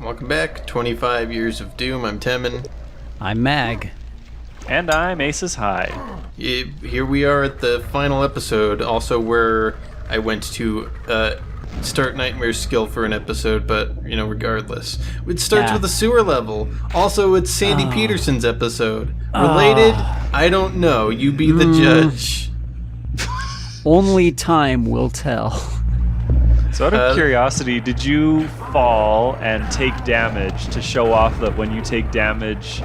welcome back. 25 Years of Doom. I'm Temin. I'm Mag. And I'm Aces High. Here we are at the final episode, also where I went to start Nightmare's skill for an episode, but, regardless. It starts with a sewer level. Also, it's Sandy Peterson's episode. Related? I don't know. You be the judge. Only time will tell. So out of curiosity, did you fall and take damage to show off that when you take damage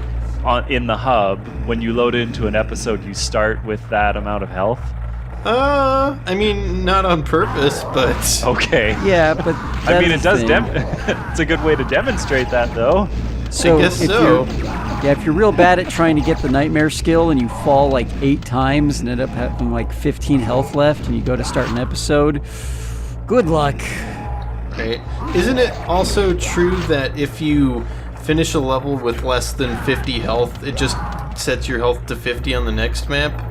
in the hub, when you load into an episode, you start with that amount of health? Not on purpose, but... Okay. Yeah, but it does it's a good way to demonstrate that, though. So I guess so. If you're real bad at trying to get the Nightmare skill and you fall like 8 times and end up having like 15 health left and you go to start an episode, good luck. Right. Isn't it also true that if you finish a level with less than 50 health, it just sets your health to 50 on the next map?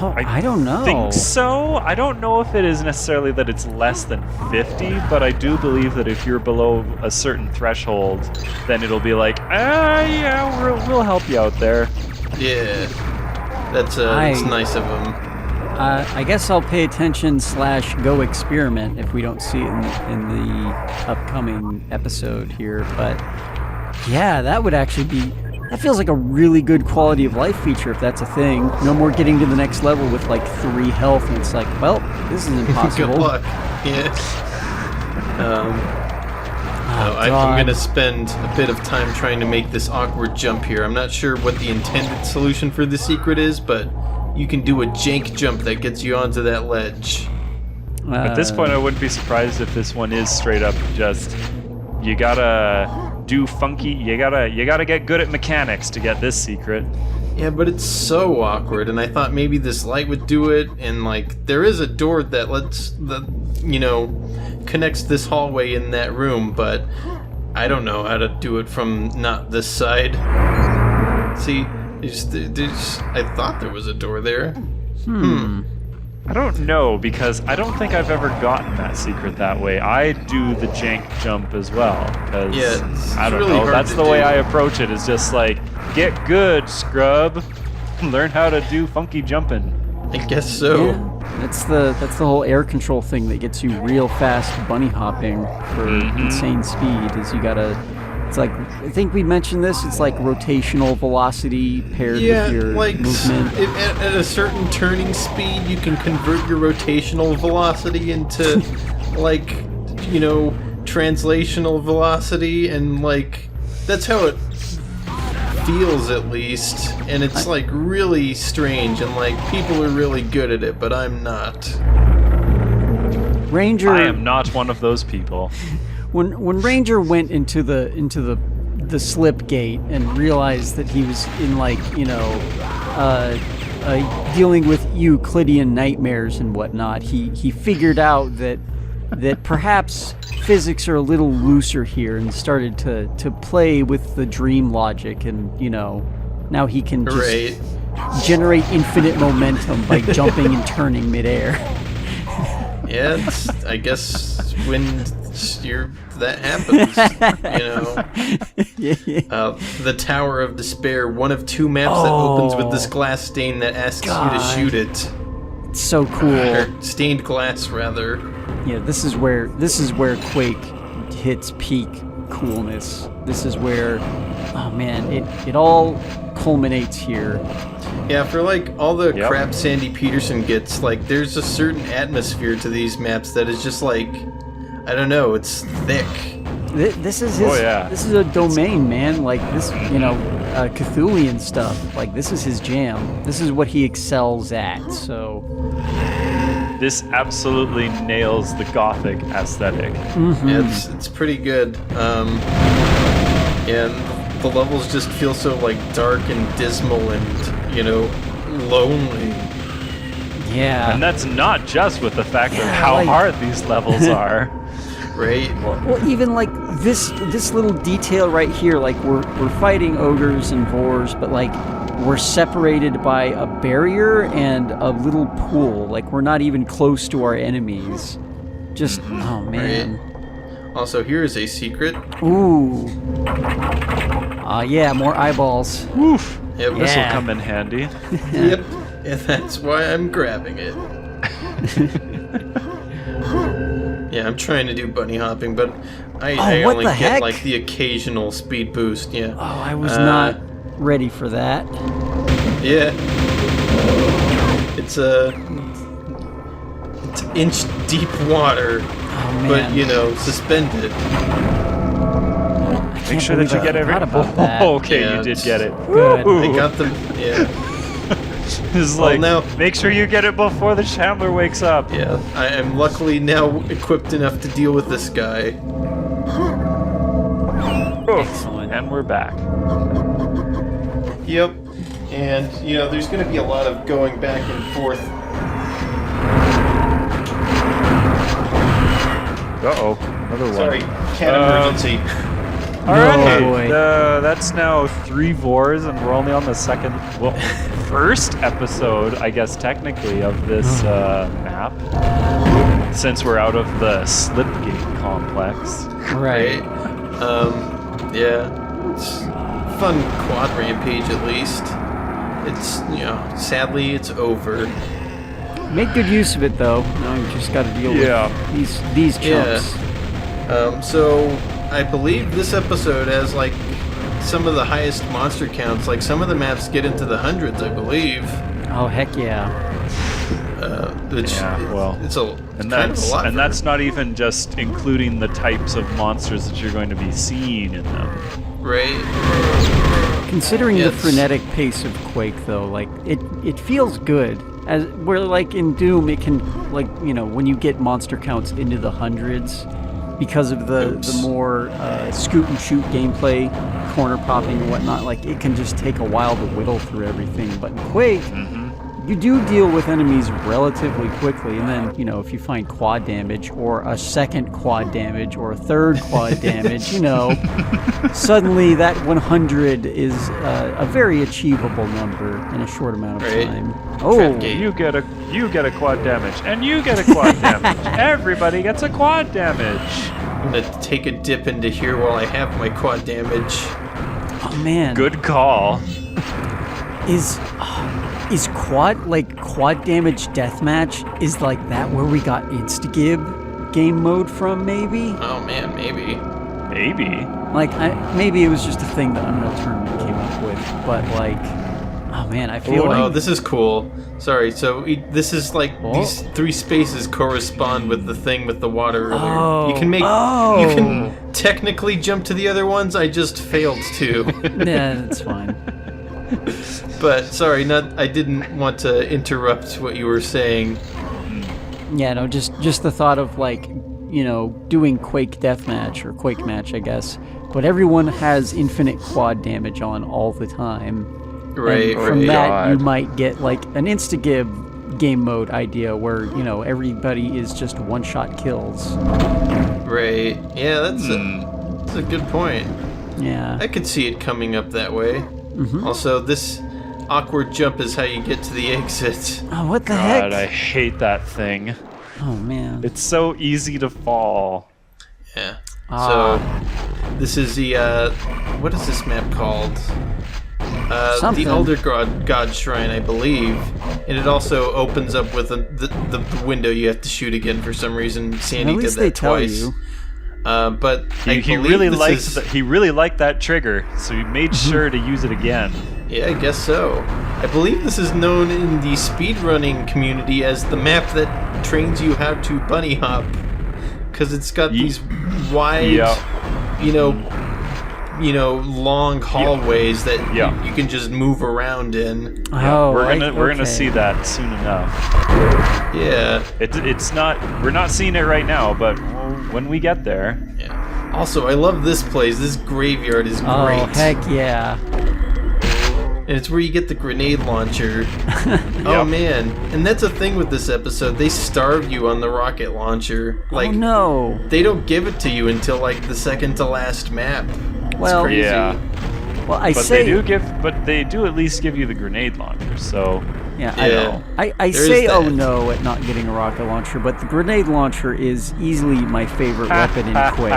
Oh, I don't know. I think so. I don't know if it is necessarily that it's less than 50, but I do believe that if you're below a certain threshold, then it'll be like, we'll help you out there. Yeah. That's nice of them. I guess I'll pay attention / go experiment if we don't see it in the upcoming episode here. But yeah, that would actually be... That feels like a really good quality of life feature if that's a thing. No more getting to the next level with like 3 health and it's like, well, this is impossible. Good luck. Yeah. I'm going to spend a bit of time trying to make this awkward jump here. I'm not sure what the intended solution for the secret is, but you can do a jank jump that gets you onto that ledge. At this point, I wouldn't be surprised if this one is straight up just, you gotta do funky, you gotta get good at mechanics to get this secret. Yeah, but it's so awkward, and I thought maybe this light would do it, and there is a door that connects this hallway in that room, but I don't know how to do it from not this side. See, I thought there was a door there. I don't know, because I don't think I've ever gotten that secret that way. I do the jank jump as well, because I don't really know, that's the way I do. approach it, is just like, get good, scrub. Learn how to do funky jumping. I guess so. Yeah, that's the whole air control thing that gets you real fast bunny hopping for insane speed. Is you gotta... It's like, I think we mentioned this, it's like rotational velocity paired with your movement. At a certain turning speed, you can convert your rotational velocity into, translational velocity, and, that's how it feels, at least. And it's, really strange, and, people are really good at it, but I'm not. Ranger... I am not one of those people. When Ranger went into the slip gate and realized that he was in dealing with Euclidean nightmares and whatnot, he figured out that perhaps physics are a little looser here and started to play with the dream logic, and now he can just generate infinite momentum by jumping and turning midair. Yeah, I guess when that happens, the Tower of Despair, one of 2 maps that opens with this glass stain that asks you to shoot it. It's so cool. Or stained glass, rather. Yeah, this is where Quake hits peak coolness. This is where, oh man, it all culminates here. Yeah, for all the crap Sandy Peterson gets, there's a certain atmosphere to these maps that is just I don't know, it's thick. This is his. This is a domain, man. This, Cthulhian stuff. This is his jam. This is what he excels at. So this absolutely nails the gothic aesthetic. Mm-hmm. Yeah, it's pretty good. And the levels just feel so dark and dismal and lonely. Yeah. And that's not just with the fact of how hard these levels are. Right. Well, even this little detail right here, we're fighting ogres and vors, but we're separated by a barrier and a little pool. We're not even close to our enemies. Just oh man. Right. Also, here is a secret. Ooh. Yeah, more eyeballs. Woof. Yep. This will Yeah. come in handy. Yep. And that's why I'm grabbing it. Yeah, I'm trying to do bunny hopping, but I what only the get heck? like the occasional speed boost. Yeah. Oh, I was not ready for that. Yeah. It's inch deep water, Oh, man. but you know, suspended. Make sure that you get every. about that. Oh, okay, Yeah, you did it's- get it. Good. Ooh. I got them. Yeah. It's like, now- make sure you get it before the Chandler wakes up. Yeah. I am luckily now equipped enough to deal with this guy. Oof. Excellent. And we're back. Yep. And you know, there's going to be a lot of going back and forth. Uh-oh, another one. Sorry, cat emergency. Alright, boy. That's now 3 Vores, and we're only on the first episode, I guess, technically, of this map. Since we're out of the Slipgate complex. Right. Yeah. It's fun quad rampage at least. It's, you know, sadly it's over. Make good use of it, though. Now you just got to deal Yeah. with these chumps. So I believe this episode has like some of the highest monster counts. Like some of the maps get into the hundreds, I believe. Oh, heck yeah. Which Yeah, well, it's a And kind of a lot. for- that's not even just including the types of monsters that you're going to be seeing in them. right. Considering the Yes. frenetic pace of Quake, though, like, it feels good. As where, like, in Doom, it can, like, you know, when you get monster counts into the hundreds, because of the more scoot and shoot gameplay, corner popping and whatnot, like, it can just take a while to whittle through everything. But in Quake, you do deal with enemies relatively quickly, and then, you know, if you find quad damage, or a second quad damage, or a third quad damage, you know, suddenly that 100 is a very achievable number in a short amount of Right. time. Oh, Trapgate. You get a quad damage, and you get a quad damage. Everybody gets a quad damage. I'm gonna take a dip into here while I have my quad damage. oh man. Good call. Is quad damage deathmatch, is like that where we got Instagib game mode from, maybe? Oh man, maybe. Maybe. Like, maybe it was just a thing that Unreal Tournament came up with, but like, oh man, I feel like Oh, this is cool. Sorry, so this is like these 3 spaces correspond with the thing with the water earlier. Oh. You can make. Oh. You can technically jump to the other ones. I just failed to. yeah, that's fine. But sorry, I didn't want to interrupt what you were saying. Yeah, no, just the thought of, like, you know, doing Quake deathmatch or Quake match, I guess, but everyone has infinite quad damage on all the time. Right. And from right. that, you God. might get like an Instagib game mode idea where, you know, everybody is just one-shot kills. Right. Yeah, that's a good point. Yeah. I could see it coming up that way. Also, this awkward jump is how you get to the exit. Oh, what the God, I heck? hate that thing. Oh man. It's so easy to fall. Yeah. Ah. So, this is the, what is this map called? Something. The Elder God Shrine, I believe. And it also opens up with the window you have to shoot again for some reason. Sandy At least did they that tell twice. you. But I He believe really this liked is- he really liked that trigger, so he made sure to use it again. Yeah, I guess so. I believe this is known in the speedrunning community as the map that trains you how to bunny hop. Because it's got these wide, Yeah. you know, long hallways that Yeah. you can just move around in. Oh, we're gonna okay. see that soon enough. Yeah. It's not we're not seeing it right now, but when we get there, Yeah. Also, I love this place. This graveyard is great. Oh, heck yeah. And it's where you get the grenade launcher. Oh Yep. man. And that's a thing with this episode. They starve you on the rocket launcher. Like Oh no. they don't give it to you until like the second to last map. It's Well, crazy. yeah. Well, I But say they do at least give you the grenade launcher. So Yeah, I know. I say oh no at not getting a rocket launcher, but the grenade launcher is easily my favorite weapon in Quake.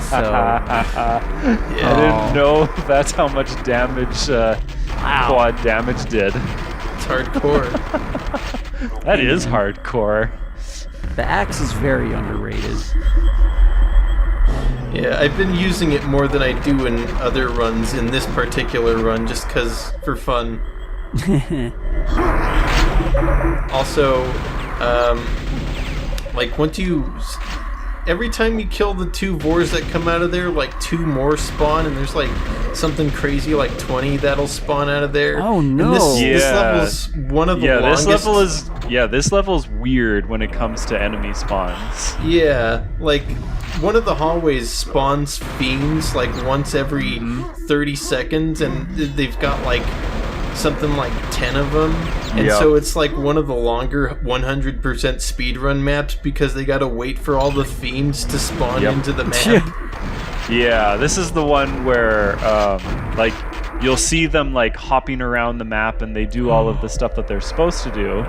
So I didn't know that's how much damage quad damage did. It's hardcore. That is hardcore. the axe is very underrated. Yeah, I've been using it more than I do in other runs in this particular run, just because for fun. Also, like every time you kill the 2 Vors that come out of there, like 2 more spawn, and there's like something crazy like 20 that'll spawn out of there. Oh no! And this level's one of the longest. This level is weird when it comes to enemy spawns. Yeah, like one of the hallways spawns fiends like once every 30 seconds, and they've got like something like 10 of them, and so it's like one of the longer 100% speedrun maps because they gotta wait for all the fiends to spawn into the map. Yeah, this is the one where like you'll see them like hopping around the map and they do all of the stuff that they're supposed to do,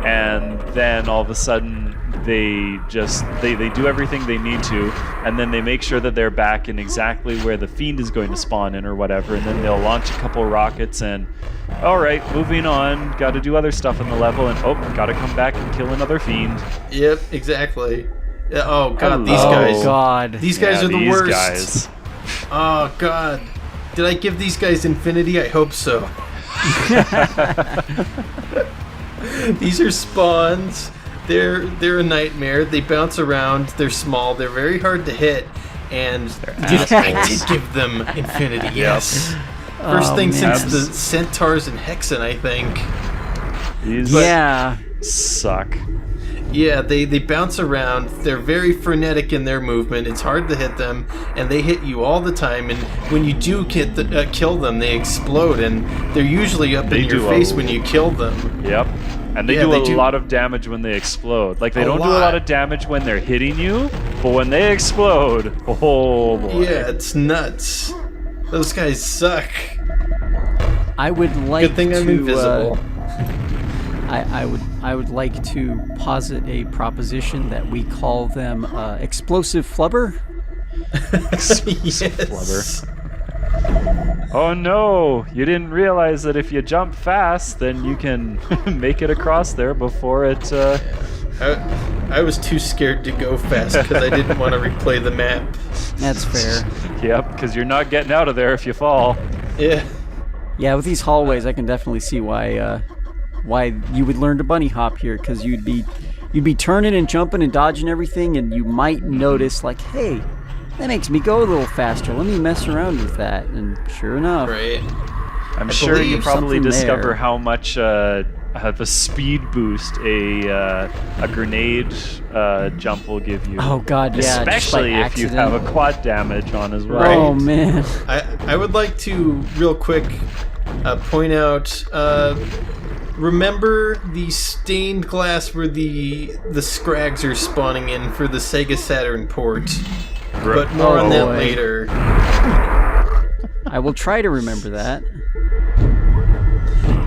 and then all of a sudden they do everything they need to, and then they make sure that they're back in exactly where the fiend is going to spawn in or whatever, and then they'll launch a couple rockets and alright, moving on, gotta do other stuff in the level, and gotta come back and kill another fiend. Yep, exactly. Oh god, these guys are the worst. Guys. Oh god, did I give these guys infinity? I hope so. These are spawns. They're a nightmare. They bounce around. They're small. They're very hard to hit. And I did give them infinity. Yes. First thing since the Centaurs and Hexen, I think. These suck. Yeah, they bounce around. They're very frenetic in their movement. It's hard to hit them, and they hit you all the time. And when you do kill them, they explode, and they're usually up in your face when you kill them. Yep. And they do a lot of damage when they explode. Like, they don't do a lot of damage when they're hitting you, but when they explode, oh boy. Yeah, it's nuts. Those guys suck. I would like Good thing I'm invisible. I would like to posit a proposition that we call them explosive flubber. Explosive flubber. Oh no, you didn't realize that if you jump fast, then you can make it across there before it... I was too scared to go fast because I didn't want to replay the map. That's fair. Yep, because you're not getting out of there if you fall. Yeah. Yeah, with these hallways, I can definitely see why you would learn to bunny hop here, because you'd be turning and jumping and dodging everything, and you might notice like, hey, that makes me go a little faster. Let me mess around with that, and sure enough, right. I'm sure you probably discover how much of a speed boost a grenade jump will give you. Oh god, yeah. Especially if you have a quad damage on as well. Right. Oh man. I would like to real quick point out. Remember the stained glass where the Scrags are spawning in for the Sega Saturn port? But more on that later. I will try to remember that.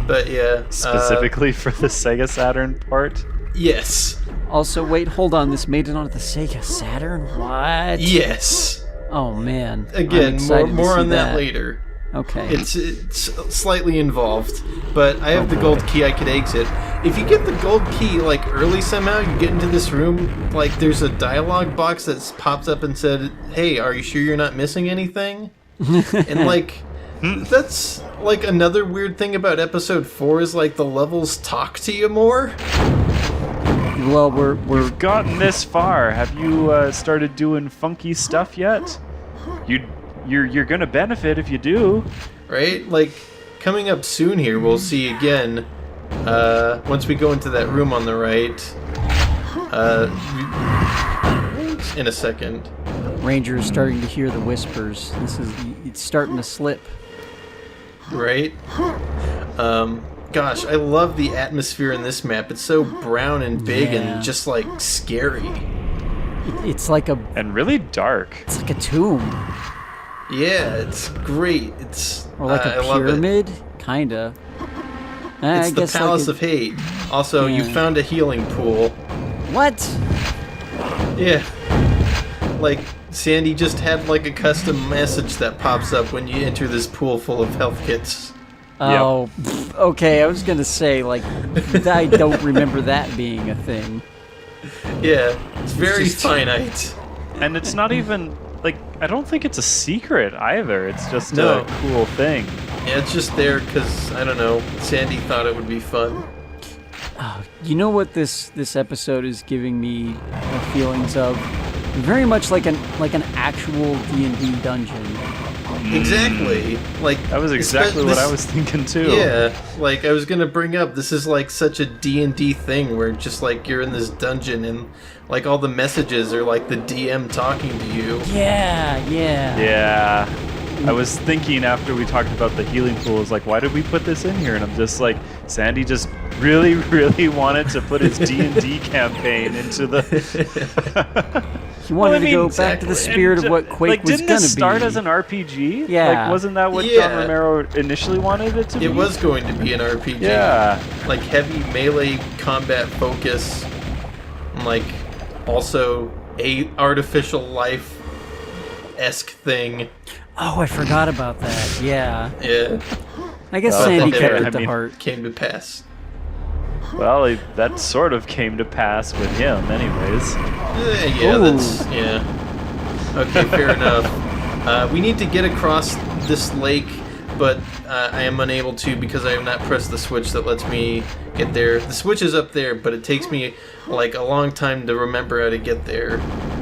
But yeah. Specifically for the Sega Saturn port? Yes. Also, wait, hold on. This made it onto the Sega Saturn? What? Yes. Oh man. Again, more on that later. Okay. It's slightly involved, but I have the gold key. I could exit. If you get the gold key like early somehow, you get into this room. Like there's a dialogue box that pops up and said, "Hey, are you sure you're not missing anything?" And like that's like another weird thing about episode 4 is like the levels talk to you more. Well, we've gotten this far. Have you started doing funky stuff yet? You're gonna benefit if you do. Right? Like, coming up soon here, we'll see again, once we go into that room on the right, in a second. Ranger is starting to hear the whispers. It's starting to slip. Right? Gosh, I love the atmosphere in this map. It's so brown and big and just, like, scary. It's like and really dark. It's like a tomb. Yeah, it's great. It's or like a pyramid, kinda. It's I the guess Palace like of Hate. Also, you Yeah. found a healing pool. What? Yeah. Like, Sandy just had like a custom message that pops up when you enter this pool full of health kits. Oh, okay. I was gonna say like I don't remember that being a thing. Yeah, it's very just- finite. And it's not even like I don't think it's a secret either. It's just No. a cool thing. Yeah, it's just there because, I don't know, Sandy thought it would be fun. You know what this episode is giving me feelings of? Very much like an actual D&D dungeon. Exactly. Like That was exactly what I was thinking too. Yeah, like I was gonna bring up, this is like such a D&D thing where just like you're in this dungeon and like all the messages are like the DM talking to you. Yeah. Yeah. I was thinking after we talked about the healing pool, I was like, why did we put this in here? And I'm just like, Sandy just really, really wanted to put his D&D campaign into the... He wanted to go exactly. back to the spirit of what Quake like, was didn't gonna this start be. as an RPG? Yeah. Like, wasn't that what Yeah. John Romero initially wanted it to be? It was going to be an RPG. Yeah. Like heavy melee combat focus, and like also a artificial life-esque thing. Oh, I forgot about that. Yeah. Yeah, I guess Well, Sandy that kept never- it to I mean- heart. came to pass. Well, that sort of came to pass with him anyways. Yeah, Ooh. that's yeah. Okay, fair enough. We need to get across this lake, but I am unable to because I have not pressed the switch that lets me get there. The switch is up there, but it takes me like a long time to remember how to get there.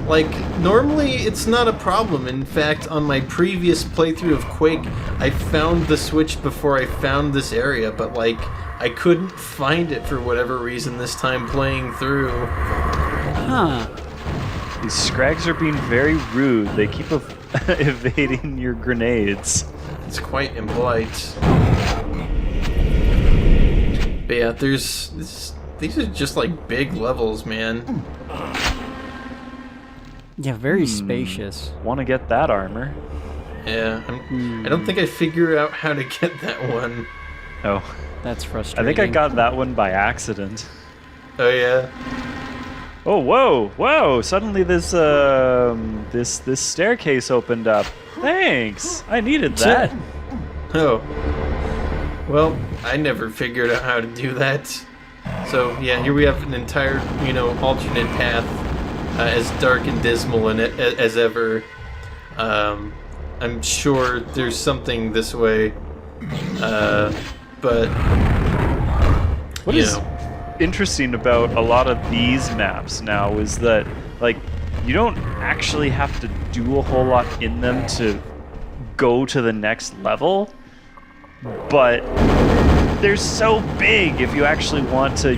Like, normally it's not a problem. In fact, on my previous playthrough of Quake, I found the switch before I found this area, but like, I couldn't find it for whatever reason this time playing through. Huh. These Scrags are being very rude. They keep evading your grenades. It's quite impolite. But yeah, these are just like big levels, man. Yeah, very spacious. Want to get that armor? Yeah, I don't think I figure out how to get that one. Oh, That's I frustrating. think I got that one by accident. Oh yeah. Oh, whoa! Suddenly this this staircase opened up. Thanks. I needed that. Oh. Well, I never figured out how to do that. So yeah, here we have an entire, alternate path, as dark and dismal as ever. I'm sure there's something this way, but What is interesting about a lot of these maps now is that, like, you don't actually have to do a whole lot in them to go to the next level, but they're so big if you actually want to,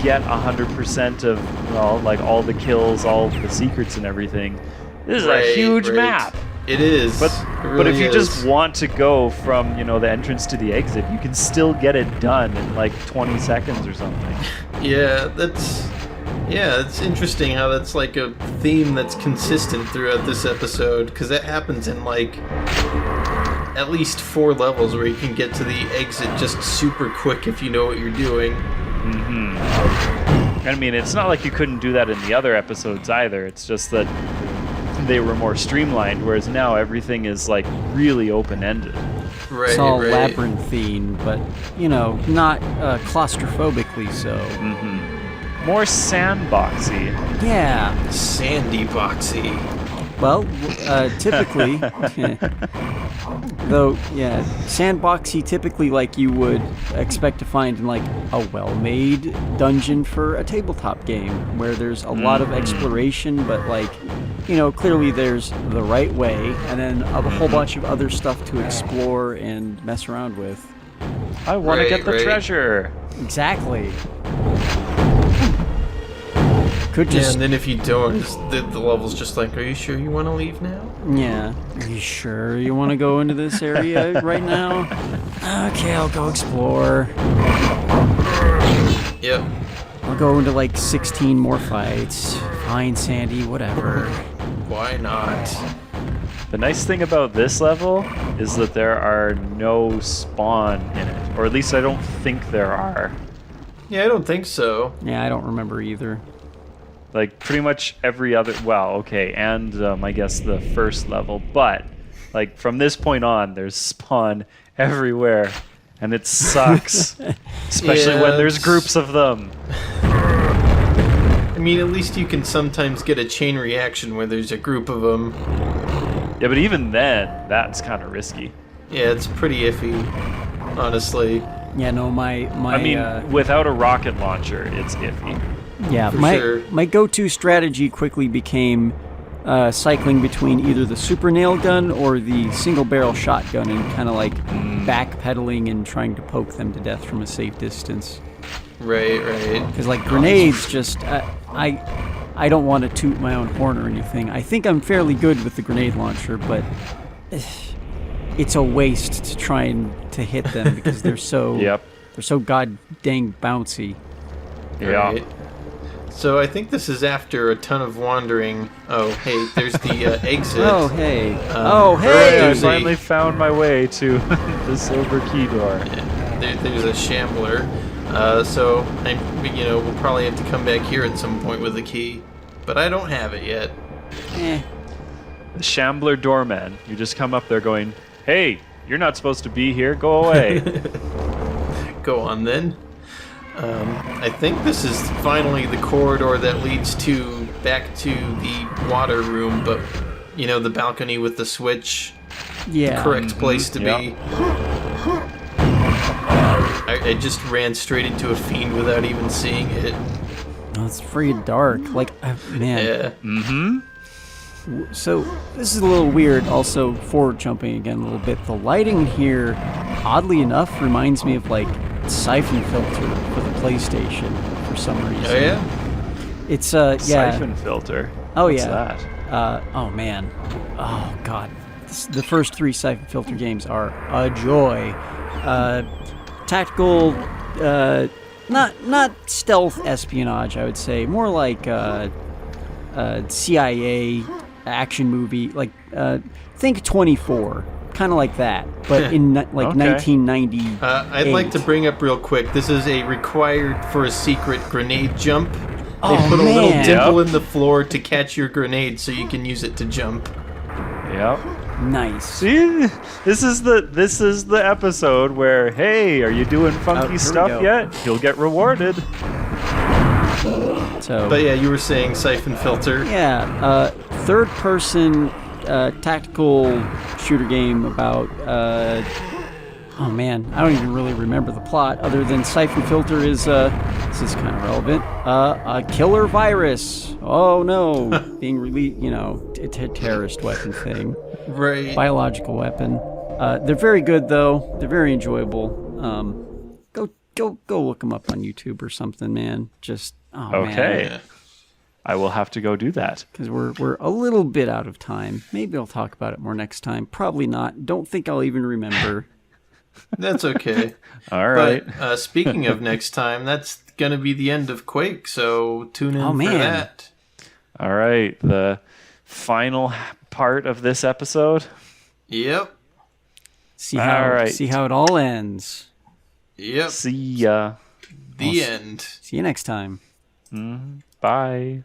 get 100% of, well, like, all the kills, all the secrets and everything. This is a huge map. It is. But It but if really you is. just want to go from, the entrance to the exit, you can still get it done in like 20 seconds or something. Yeah, it's interesting how that's like a theme that's consistent throughout this episode, because that happens in like at least 4 levels where you can get to the exit just super quick if you know what you're doing. I mean, it's not like you couldn't do that in the other episodes either. It's just that they were more streamlined, whereas now everything is like really open-ended. Right, It's all right. labyrinthine, but, not claustrophobically so. More sandboxy. Yeah. Sandy boxy. Well, typically, though, yeah, sandboxy typically like you would expect to find in like a well-made dungeon for a tabletop game, where there's a lot of exploration, but like, clearly there's the right way, and then a whole bunch of other stuff to explore and mess around with. I want to Right, get the right. treasure. Exactly. Could Yeah, just and then if you don't, the level's just like, are you sure you want to leave now? Yeah. Are you sure you want to go into this area right now? Okay, I'll go explore. Yep. I'll go into like 16 more fights. Fine, Sandy, whatever. Why not? The nice thing about this level is that there are no spawn in it, or at least I don't think there are. Yeah, I don't think so. Yeah, I don't remember either. Like pretty much every other, well, okay, and I guess the first level, but like from this point on, there's spawn everywhere, and it sucks, especially when there's groups of them. I mean, at least you can sometimes get a chain reaction where there's a group of them. Yeah, but even then, that's kind of risky. Yeah, it's pretty iffy, honestly. Yeah, no, my I mean, without a rocket launcher, it's iffy. yeah, for my sure. my go-to strategy quickly became cycling between either the super nail gun or the single barrel shotgun and kind of like backpedaling and trying to poke them to death from a safe distance. Right. Because like grenades, just I don't want to toot my own horn or anything. I think I'm fairly good with the grenade launcher, but it's a waste to try and to hit them because they're so they're so god dang bouncy. Yeah. Right. So I think this is after a ton of wandering. Oh, hey, there's the exit. Oh hey, I there's finally found my way to the silver key door. There's a shambler. So we'll probably have to come back here at some point with a key, but I don't have it yet. The shambler doorman. You just come up there going, "Hey, you're not supposed to be here. Go away." Go on then. I think this is finally the corridor that leads back to the water room, but the balcony with the switch. yeah. The correct place to be. I just ran straight into a fiend without even seeing it. Oh, it's freaking dark. Like man. Yeah. So this is a little weird. Also, forward jumping again a little bit. The lighting here, oddly enough, reminds me of like Siphon Filter for the PlayStation for some reason. Oh yeah. It's yeah. Siphon filter. Oh What's yeah. that? Oh man. Oh god. The first 3 Siphon Filter games are a joy. Tactical, not stealth espionage, I would say. More like CIA action movie. Like think 24. Kind of like that, but in like 1990. I'd like to bring up real quick. This is a required for a secret grenade jump. They put a little dimple in the floor to catch your grenade, so you can use it to jump. Yep. Nice. See, this is the episode where, hey, are you doing funky stuff yet? You'll get rewarded. So, but yeah, you were saying Siphon Filter. Yeah, third-person tactical shooter game about. Oh man, I don't even really remember the plot. Other than Siphon Filter is this is kind of relevant. A killer virus. Oh no, being released. A terrorist weapon thing. Right. Biological weapon. They're very good though. They're very enjoyable. Go look them up on YouTube or something, man. Just okay. Man. I will have to go do that. Because we're a little bit out of time. Maybe I'll talk about it more next time. Probably not. Don't think I'll even remember. That's okay. All right. But speaking of next time, that's going to be the end of Quake, so tune in for that. All right. The final part of this episode. Yep. See how it all ends. Yep. See ya. The end. See you next time. Bye.